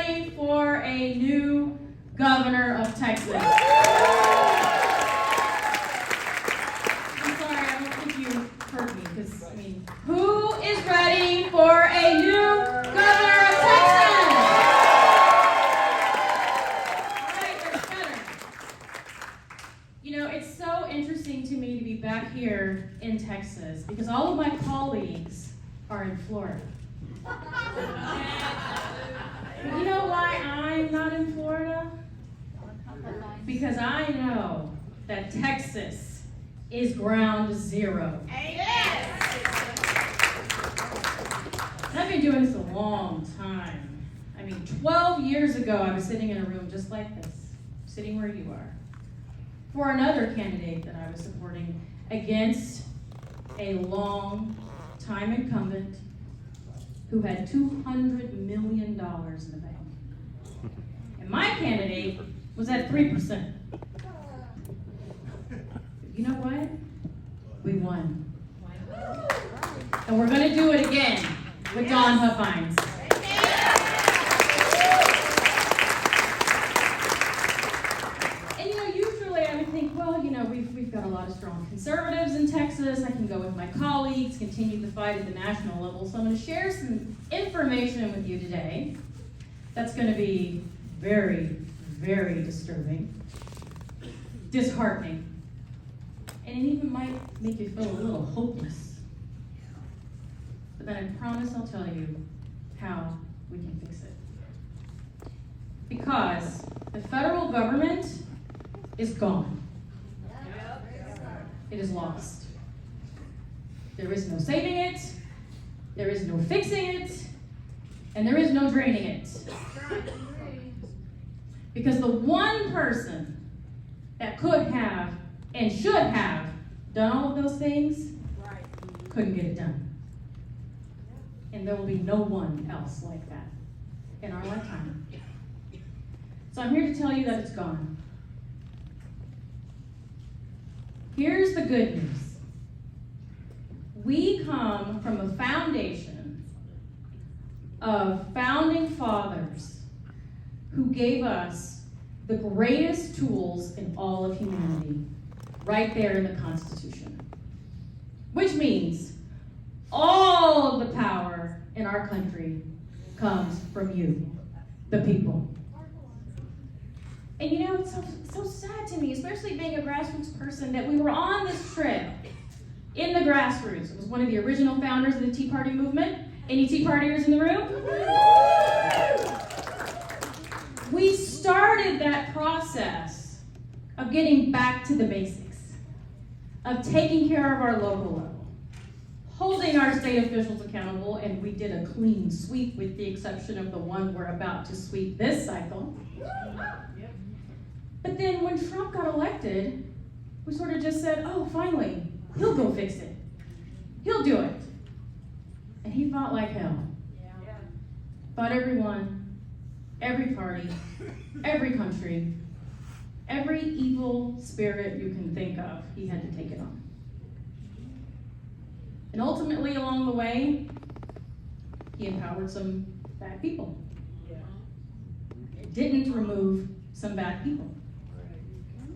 ready for a new governor of Texas? I'm sorry, I don't think you heard me, because, who is ready for a new governor of Texas? All right, that's better. It's so interesting to me to be back here in Texas, because all of my colleagues are in Florida. But you know why I'm not in Florida? Because I know that Texas is ground zero. Yes. And I've been doing this a long time. 12 years ago, I was sitting in a room just like this, sitting where you are, for another candidate that I was supporting against a long-time incumbent who had $200 million in the bank. And my candidate was at 3%. You know what? We won. And we're going to do it again with Don Huffines. And usually I would think, well, we've got a lot of strong conservatives in Texas. I can go with my colleagues, continue the fight at the national level. So I'm going to share some information with you today that's going to be very, very disturbing, disheartening, and it even might make you feel a little hopeless. But then I promise I'll tell you how we can fix it. Because the federal government is gone. It is lost. There is no saving it, there is no fixing it, and there is no draining it. Because the one person that could have and should have done all of those things couldn't get it done. And there will be no one else like that in our lifetime. So I'm here to tell you that it's gone. Here's the good news. We come from a foundation of founding fathers who gave us the greatest tools in all of humanity, right there in the Constitution. Which means all of the power in our country comes from you, the people. And it's so sad to me, especially being a grassroots person, that we were on this trip in the grassroots. It was one of the original founders of the Tea Party movement. Any Tea Partiers in the room? We started that process of getting back to the basics, of taking care of our local level, holding our state officials accountable, and we did a clean sweep with the exception of the one we're about to sweep this cycle. But then when Trump got elected, we sort of just said, oh, finally, he'll go fix it. He'll do it. And he fought like hell. Fought everyone, every party, every country, every evil spirit you can think of, he had to take it on. And ultimately, along the way, he empowered some bad people. Didn't remove some bad people.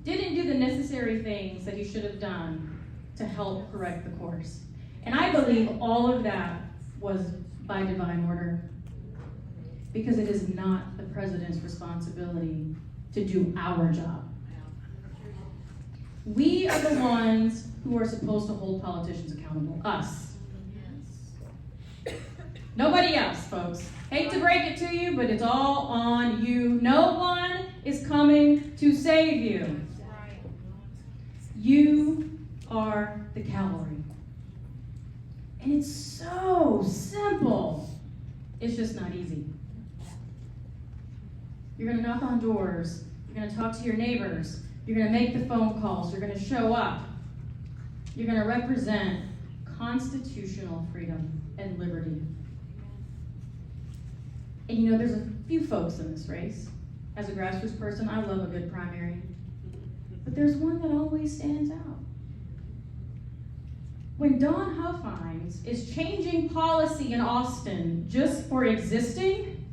Didn't do the necessary things that he should have done to help correct the course. And I believe all of that was by divine order, because it is not the president's responsibility to do our job. We are the ones who are supposed to hold politicians accountable, us. Nobody else, folks. Hate to break it to you, but it's all on you. No one is coming to save you. You are the cavalry. And it's so simple. It's just not easy. You're going to knock on doors. You're going to talk to your neighbors. You're going to make the phone calls. You're going to show up. You're going to represent constitutional freedom and liberty. And there's a few folks in this race. As a grassroots person, I love a good primary. But there's one that always stands out. When Don Huffines is changing policy in Austin just for existing,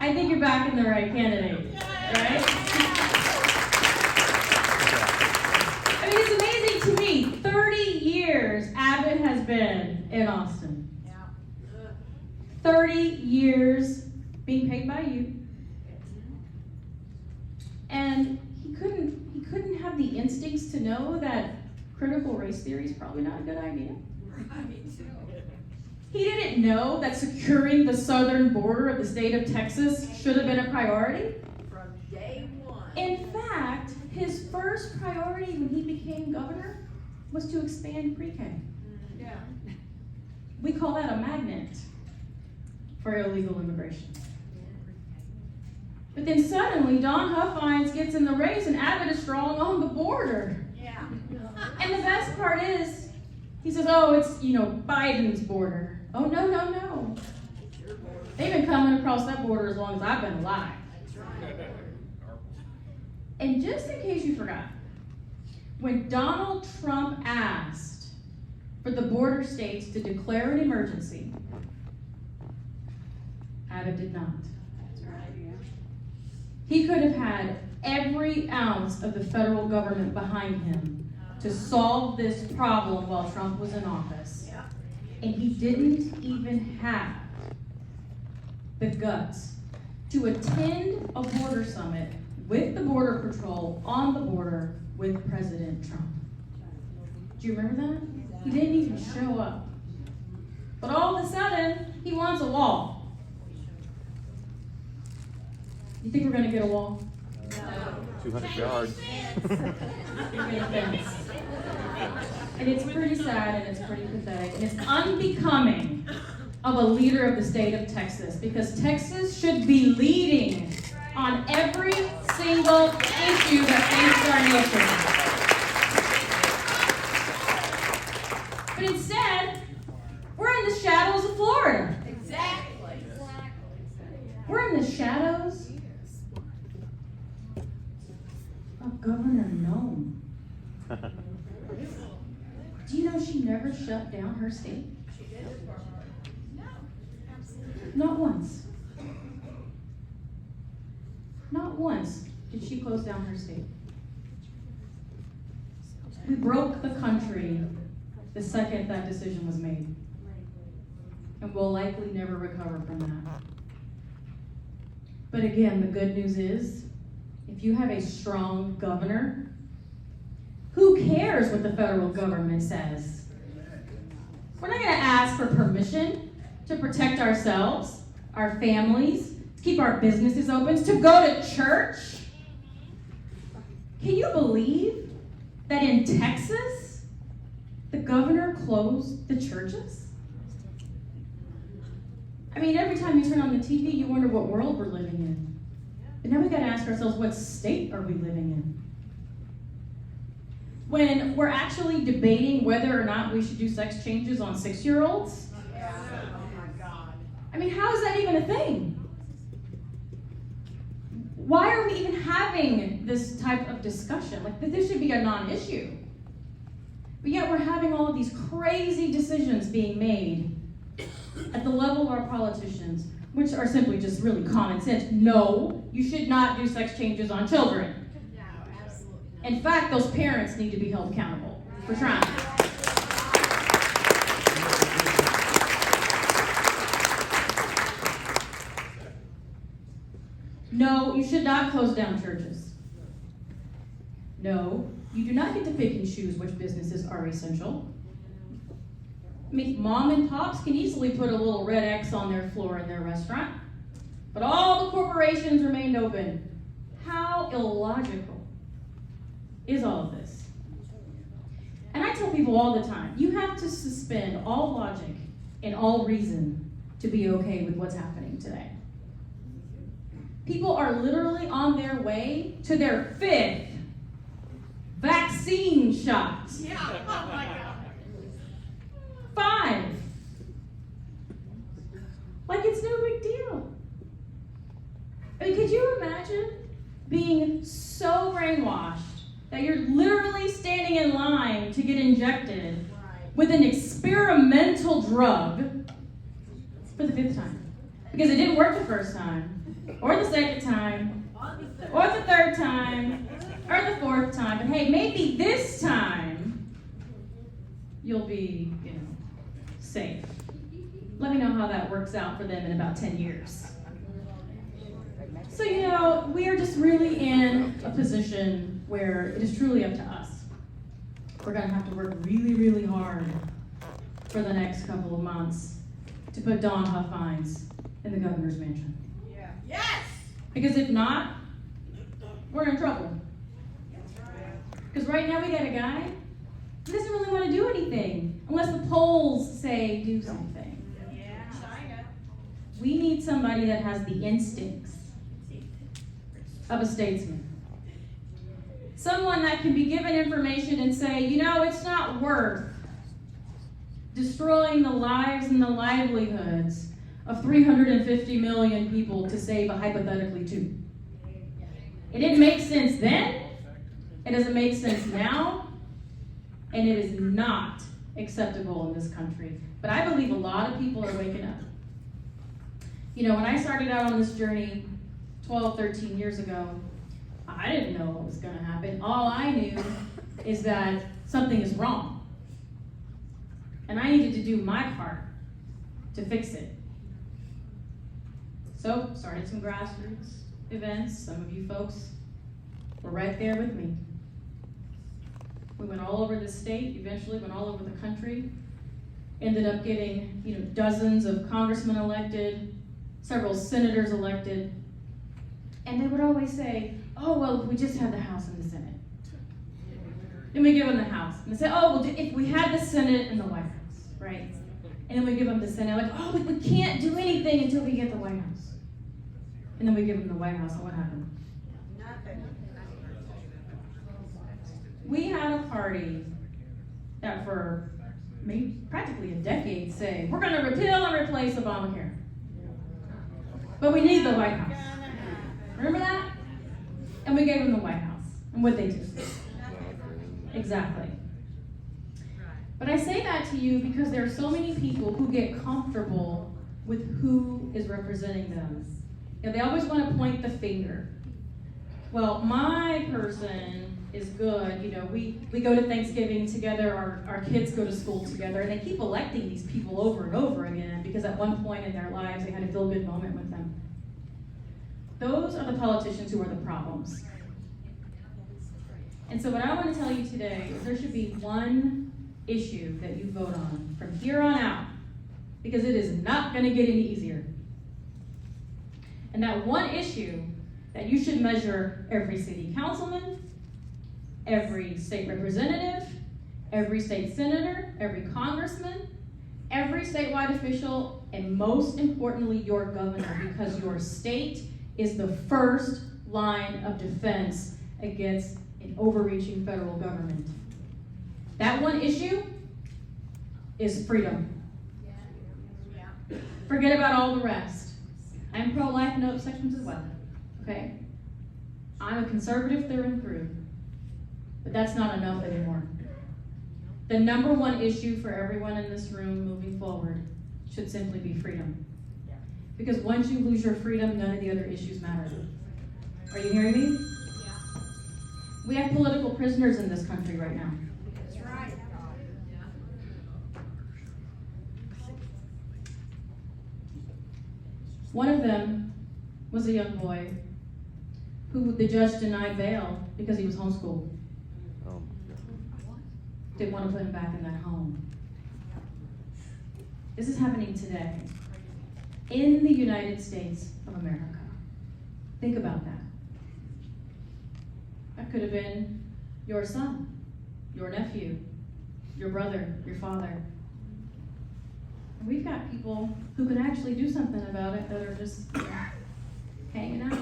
I think you're backing the right candidate, right? I mean, it's amazing to me. 30 years Abbott has been in Austin. 30 years being paid by you. And he couldn't have the instincts to know that critical race theory is probably not a good idea. He didn't know that securing the southern border of the state of Texas should have been a priority. From day one. In fact, his first priority when he became governor was to expand pre-K. Yeah. We call that a magnet for illegal immigration. But then suddenly, Don Huffines gets in the race and Abbott is strong on the border. Yeah. And the best part is, he says, oh, it's, Biden's border. Oh, no. They've been coming across that border as long as I've been alive. And just in case you forgot, when Donald Trump asked for the border states to declare an emergency, Abbott did not. He could have had every ounce of the federal government behind him to solve this problem while Trump was in office. And he didn't even have the guts to attend a border summit with the Border Patrol on the border with President Trump. Do you remember that? He didn't even show up. But all of a sudden, he wants a wall. You think we're going to get a wall? No. 200 yards. And it's pretty sad and it's pretty pathetic and it's unbecoming of a leader of the state of Texas, because Texas should be leading on every single issue that faces our nation. But instead, we're in the shadows of Florida. Exactly. We're in the shadows of Governor Nome. Do you know she never shut down her state? She did it for her. No, absolutely. Not once. Not once did she close down her state. We broke the country the second that decision was made. And we'll likely never recover from that. But again, the good news is, if you have a strong governor, who cares what the federal government says? We're not going to ask for permission to protect ourselves, our families, to keep our businesses open, to go to church. Can you believe that in Texas, the governor closed the churches? I mean, every time you turn on the TV, you wonder what world we're living in. But now we've got to ask ourselves, what state are we living in? When we're actually debating whether or not we should do sex changes on 6-year-olds? Yeah. Oh my God. I mean, how is that even a thing? Why are we even having this type of discussion? Like, this should be a non-issue. But yet we're having all of these crazy decisions being made at the level of our politicians, which are simply just really common sense. No, you should not do sex changes on children. No, absolutely not. In fact, those parents need to be held accountable for trying. No, you should not close down churches. No, you do not get to pick and choose which businesses are essential. I mean, mom and pops can easily put a little red X on their floor in their restaurant, but all the corporations remained open. How illogical is all of this? And I tell people all the time, you have to suspend all logic and all reason to be okay with what's happening today. People are literally on their way to their 5th vaccine shot. Yeah. Oh my God. 5. Like it's no big deal. I mean, could you imagine being so brainwashed that you're literally standing in line to get injected with an experimental drug for the 5th time? Because it didn't work the first time. or the second time, or the third time, or the fourth time. But hey, maybe this time you'll be, safe. Let me know how that works out for them in about 10 years. So, we are just really in a position where it is truly up to us. We're going to have to work really, really hard for the next couple of months to put Don Huffines in the governor's mansion. Yeah. Yes! Because if not, we're in trouble. Because right now we got a guy who doesn't really want to do anything unless the polls say do something. Yeah. China. We need somebody that has the instincts of a statesman. Someone that can be given information and say, it's not worth destroying the lives and the livelihoods of 350 million people to save a hypothetically 2. It didn't make sense then, it doesn't make sense now, and it is not acceptable in this country. But I believe a lot of people are waking up. When I started out on this journey 12, 13 years ago, I didn't know what was going to happen. All I knew is that something is wrong. And I needed to do my part to fix it. So, started some grassroots events. Some of you folks were right there with me. We went all over the state, eventually went all over the country. Ended up getting, dozens of congressmen elected, several senators elected. And they would always say, oh, well, we just had the House and the Senate. Then we give them the House. And they say, oh, well, if we had the Senate and the White House, right? And then we give them the Senate, like, oh, we can't do anything until we get the White House. And then we give them the White House, and what happened? Nothing. We had a party that for maybe practically a decade say, we're going to repeal and replace Obamacare. But we need the White House. Remember that? And we gave them the White House. And what'd they do? Exactly. But I say that to you because there are so many people who get comfortable with who is representing them. They always want to point the finger. Well, my person is good. We go to Thanksgiving together, our kids go to school together, and they keep electing these people over and over again because at one point in their lives they had a feel-good moment with them. Those are the politicians who are the problems. And so what I want to tell you today is there should be one issue that you vote on from here on out, because it is not going to get any easier. And that one issue that you should measure every city councilman, every state representative, every state senator, every congressman, every statewide official, and most importantly, your governor, because your state is the first line of defense against an overreaching federal government. That one issue is freedom. Forget about all the rest. I'm pro-life, no exceptions as well. Okay? I'm a conservative through and through. But that's not enough anymore. The number one issue for everyone in this room moving forward should simply be freedom. Because once you lose your freedom, none of the other issues matter. Are you hearing me? Yeah. We have political prisoners in this country right now. That's right. One of them was a young boy who the judge denied bail because he was homeschooled. Didn't want to put him back in that home. This is happening today in the United States of America. Think about that. That could have been your son, your nephew, your brother, your father. And we've got people who can actually do something about it that are just hanging out,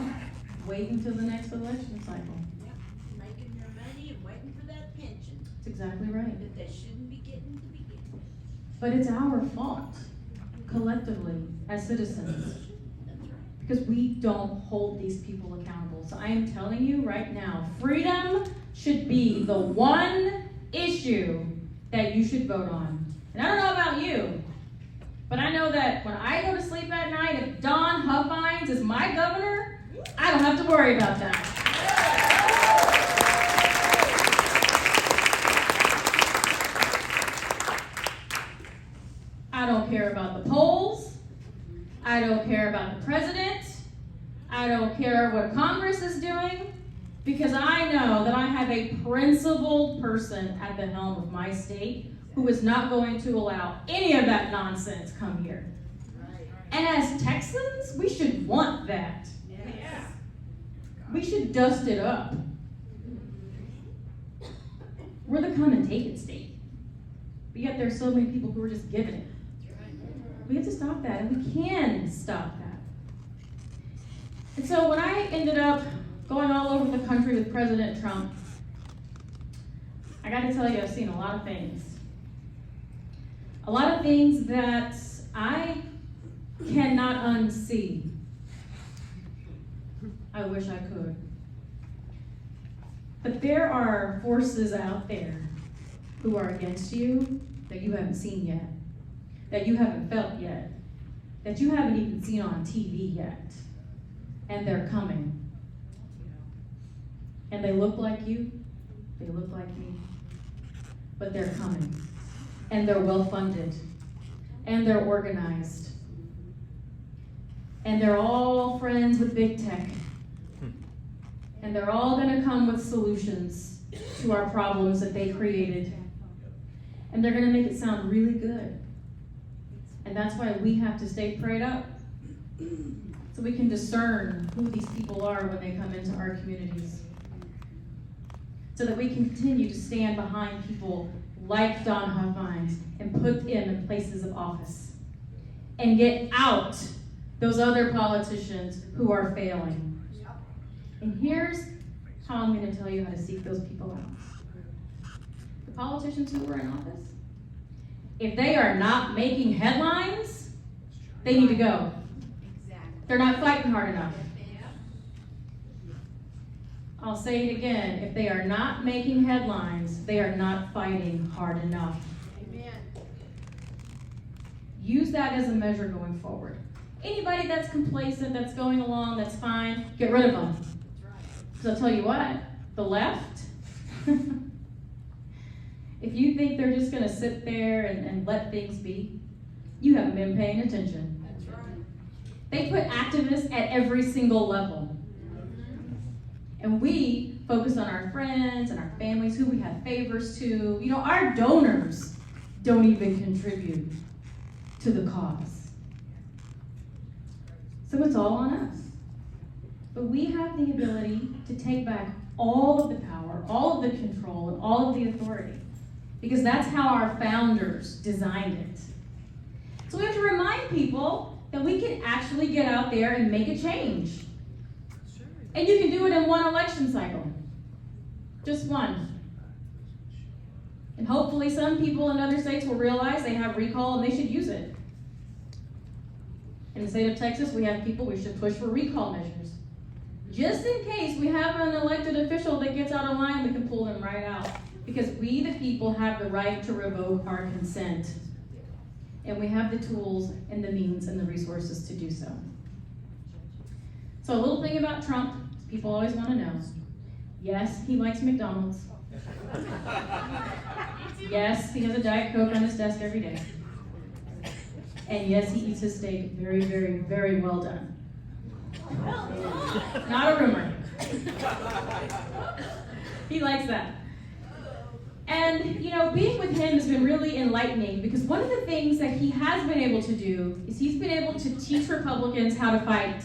waiting until the next election cycle. Yep. Making their money and waiting for that pension That's exactly right. that they shouldn't be getting to begin with. But it's our fault, collectively, as citizens, because we don't hold these people accountable. So I am telling you right now, freedom should be the one issue that you should vote on. And I don't know about you, but I know that when I go to sleep at night, if Don Huffines is my governor, I don't have to worry about that. I don't care about the polls. I don't care about the president. I don't care what Congress is doing, because I know that I have a principled person at the helm of my state who is not going to allow any of that nonsense come here. And as Texans, we should want that. Yes. We should dust it up. We're the come and take it state. But yet there's so many people who are just giving it. We have to stop that, and we can stop that. And so when I ended up going all over the country with President Trump, I got to tell you, I've seen a lot of things. A lot of things that I cannot unsee. I wish I could. But there are forces out there who are against you that you haven't seen yet, that you haven't felt yet, that you haven't even seen on TV yet. And they're coming. And they look like you, they look like me, but they're coming. And they're well funded, and they're organized. And they're all friends with big tech. And they're all gonna come with solutions to our problems that they created. And they're gonna make it sound really good. And that's why we have to stay prayed up, so we can discern who these people are when they come into our communities. So that we can continue to stand behind people like Don Huffines and put them in places of office. And get out those other politicians who are failing. And here's how I'm going to tell you how to seek those people out. The politicians who are in office, if they are not making headlines, they need to go. They're not fighting hard enough. I'll say it again. If they are not making headlines, they are not fighting hard enough. Amen. Use that as a measure going forward. Anybody that's complacent, that's going along, that's fine, get rid of them. Because I'll tell you what, the left, if you think they're just going to sit there and let things be, you haven't been paying attention. That's right. They put activists at every single level. And we focus on our friends and our families, who we have favors to. You know, our donors don't even contribute to the cause. So it's all on us. But we have the ability to take back all of the power, all of the control, and all of the authority. Because that's how our founders designed it. So we have to remind people that we can actually get out there and make a change. And you can do it in one election cycle. Just one. And hopefully some people in other states will realize they have recall and they should use it. In the state of Texas, we have people, we should push for recall measures. Just in case we have an elected official that gets out of line, we can pull them right out. Because we, the people, have the right to revoke our consent. And we have the tools and the means and the resources to do so. So a little thing about Trump, people always want to know. Yes, he likes McDonald's. Yes, he has a Diet Coke on his desk every day. And yes, he eats his steak very, very, very well done. Not a rumor. He likes that. And, you know, being with him has been really enlightening, because one of the things that he has been able to do is he's been able to teach Republicans how to fight.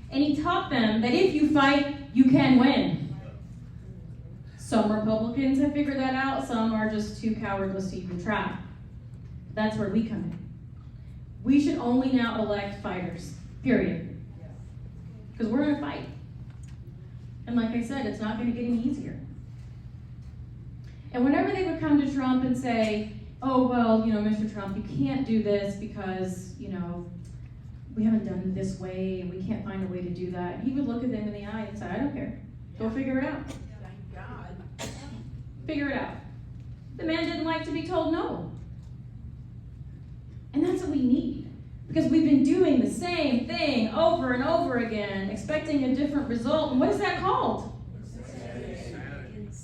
And he taught them that if you fight, you can win. Some Republicans have figured that out. Some are just too cowardless to even try. That's where we come in. We should only now elect fighters, period. Because we're going to fight. And like I said, it's not going to get any easier. And whenever they would come to Trump and say, oh, well, you know, Mr. Trump, you can't do this because, you know, we haven't done it this way and we can't find a way to do that. He would look at them in the eye and say, I don't care. Go figure it out. Thank God. Figure it out. The man didn't like to be told no. And that's what we need. Because we've been doing the same thing over and over again, expecting a different result. And what is that called?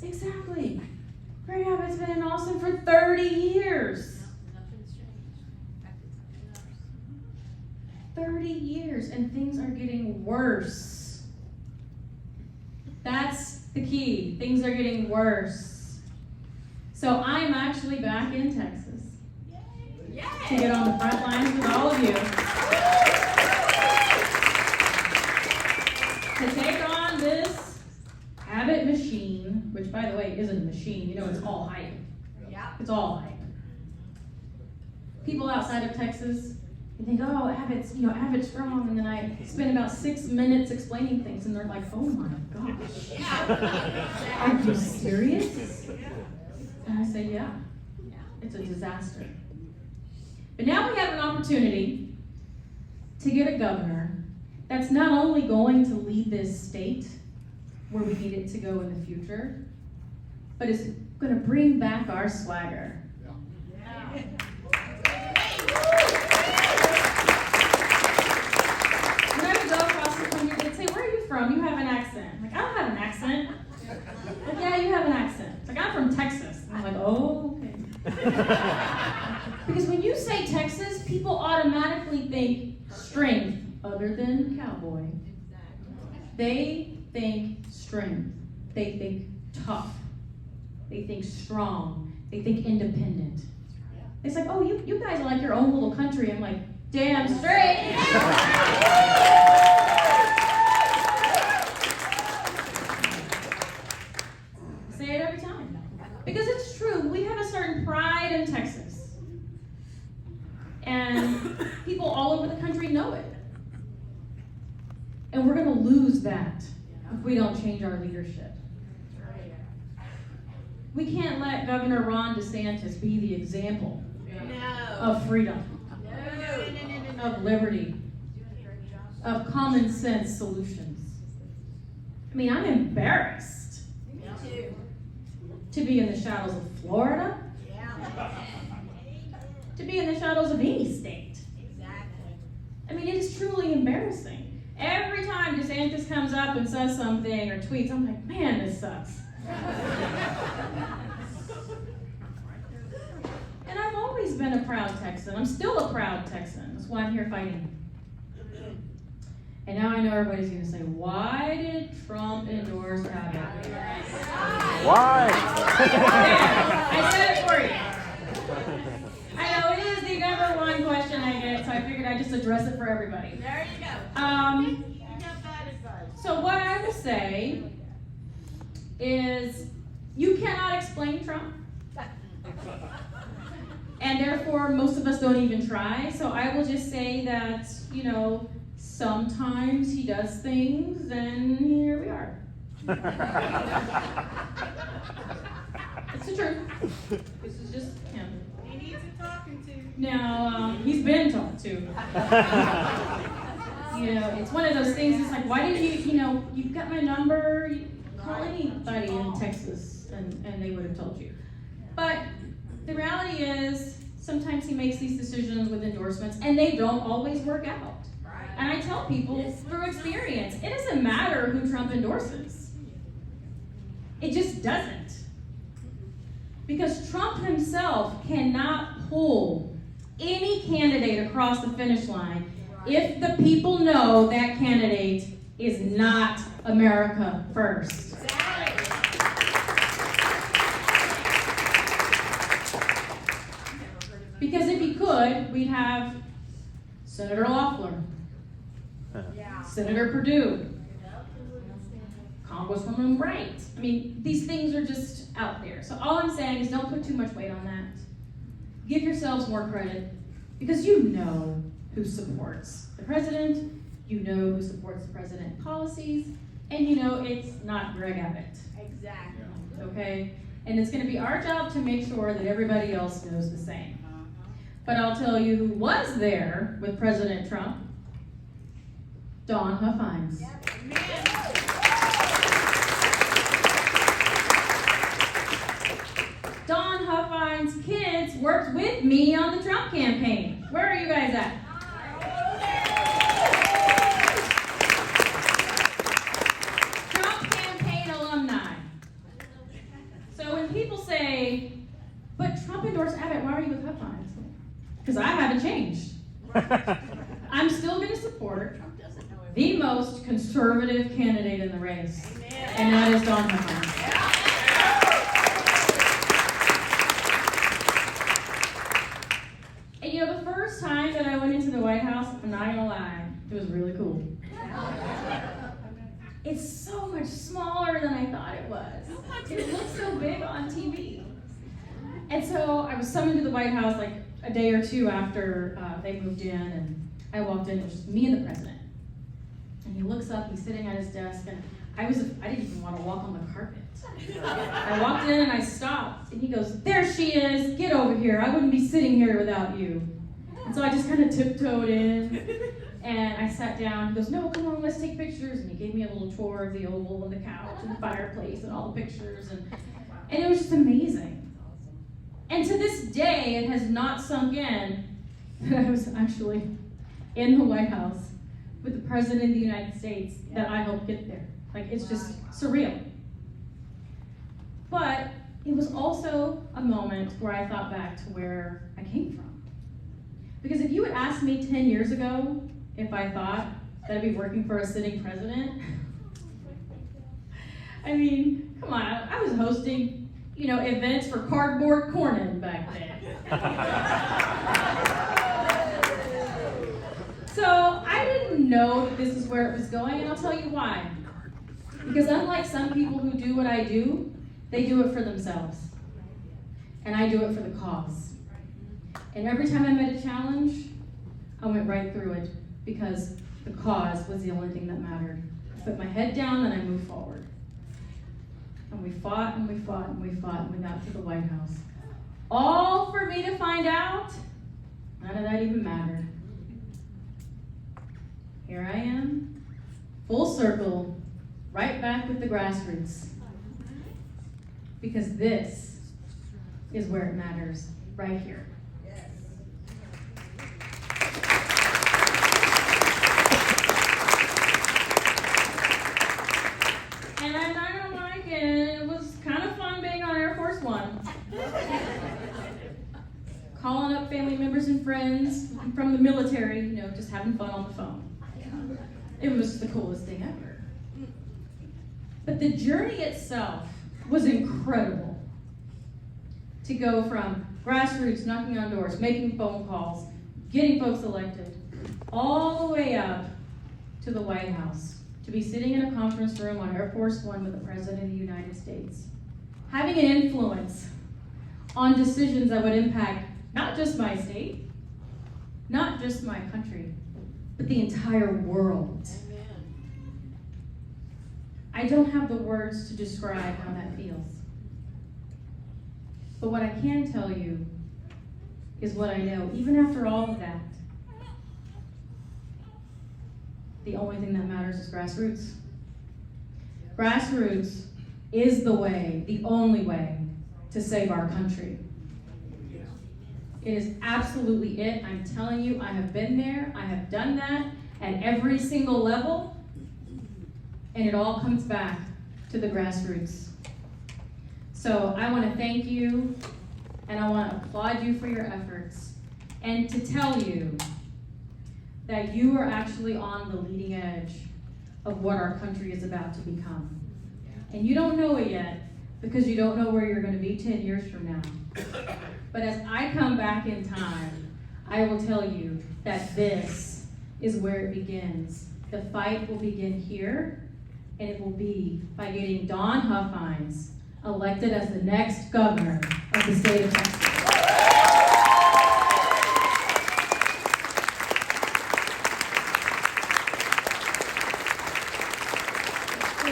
Exactly. Great Habits been in Austin for 30 years. 30 years, and things are getting worse. That's the key. Things are getting worse. So I'm actually back in Texas to get on the front lines with all of you to take on this habit machine, which, by the way, isn't a machine. You know, it's all hype. It's all hype. People outside of Texas, they think, oh, habit's strong, and then I spend about 6 minutes explaining things, and they're like, oh my gosh, are you serious? And I say, yeah, it's a disaster. But now we have an opportunity to get a governor that's not only going to lead this state where we need it to go in the future, but is going to bring back our swagger. When I would go across the country, they'd say, where are you from? You have an accent. I'm like, I don't have an accent. Like, yeah, you have an accent. It's like, I'm from Texas. And I'm like, oh, okay. Because when you say Texas, people automatically think strength, other than cowboy. They think strength. They think tough. They think strong. They think independent. It's like, oh, you guys are like your own little country. I'm like, damn straight. I say it every time. Because it's true. We have a certain pride in Texas. And people all over the country know it. And we're going to lose that if we don't change our leadership. We can't let Governor Ron DeSantis be the example of freedom, of liberty, of common sense solutions. I mean, I'm embarrassed to be in the shadows of Florida, to be in the shadows of any state. I mean, it is truly embarrassing. Every time DeSantis comes up and says something or tweets, I'm like, man, this sucks. And I've always been a proud Texan. I'm still a proud Texan. That's why I'm here fighting. And now I know everybody's going to say, why did Trump endorse habit? Why? Yeah, I said it for you. I know it is the number one question I get, so I figured I'd just address it for everybody. There you go. So what I will say is, you cannot explain Trump. And therefore, most of us don't even try. So I will just say that, sometimes he does things, and here we are. It's the truth. This is just him. He needs a talking to. Now, he's been talked to. It's one of those things, it's like, why didn't you've got my number, call anybody in Texas, and they would have told you. But the reality is, sometimes he makes these decisions with endorsements, and they don't always work out. And I tell people through experience, it doesn't matter who Trump endorses. It just doesn't. Because Trump himself cannot pull any candidate across the finish line if the people know that candidate is not America first. Because if he could, we'd have Senator Loeffler, Senator Perdue, Congresswoman Wright. I mean, these things are just out there. So all I'm saying is don't put too much weight on that. Give yourselves more credit, because you know who supports the president, you know who supports the president's policies, and you know it's not Greg Abbott. Exactly. Okay? And it's going to be our job to make sure that everybody else knows the same. But I'll tell you who was there with President Trump: Dawn Huffines. Dawn Huffines' kids worked with me on the Trump campaign. Where are you guys at? haven't changed. I'm still going to support the most conservative candidate in the race, and that is Don Huffines. And you know, the first time that I went into the White House, I'm not going to lie, it was really cool. It's so much smaller than I thought it was. It looks so big on TV. And so I was summoned to the White House like a day or two after they moved in, and I walked in, it was just me and the president. And he looks up, he's sitting at his desk, and I didn't even want to walk on the carpet. I walked in and I stopped, and he goes, "There she is, get over here, I wouldn't be sitting here without you." And so I just kind of tiptoed in, and I sat down. He goes, "No, come on, let's take pictures." And he gave me a little tour of the Oval and the couch and the fireplace and all the pictures, and it was just amazing. And to this day, it has not sunk in that I was actually in the White House with the President of the United States that I helped get there. Like, it's just surreal. But it was also a moment where I thought back to where I came from. Because if you had asked me 10 years ago if I thought that I'd be working for a sitting president, I mean, come on, I was hosting, you know, events for Cardboard Cornyn back then. So I didn't know that this is where it was going, and I'll tell you why. Because unlike some people who do what I do, they do it for themselves. And I do it for the cause. And every time I met a challenge, I went right through it because the cause was the only thing that mattered. I put my head down and I moved forward. And we fought and we fought and we fought and we got to the White House. All for me to find out none of that even mattered. Here I am, full circle, right back with the grassroots. Because this is where it matters, right here. And I'm not gonna like it, it was kind of fun being on Air Force One. Calling up family members and friends from the military, you know, just having fun on the phone. It was the coolest thing ever. But the journey itself was incredible. To go from grassroots, knocking on doors, making phone calls, getting folks elected, all the way up to the White House, to be sitting in a conference room on Air Force One with the President of the United States, having an influence on decisions that would impact not just my state, not just my country, but the entire world. I don't have the words to describe how that feels. But what I can tell you is what I know, even after all of that, the only thing that matters is grassroots. Grassroots is the way, the only way, to save our country. It is absolutely it. I'm telling you, I have been there. I have done that at every single level. And it all comes back to the grassroots. So I want to thank you, and I want to applaud you for your efforts, and to tell you that you are actually on the leading edge of what our country is about to become. And you don't know it yet, because you don't know where you're going to be 10 years from now. But as I come back in time, I will tell you that this is where it begins. The fight will begin here, and it will be by getting Don Huffines elected as the next governor of the state of Texas. So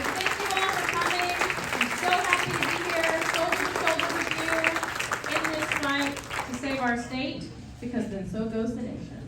thank you all for coming. I'm so happy to be here, shoulder to shoulder with you in this fight to save our state, because then so goes the nation.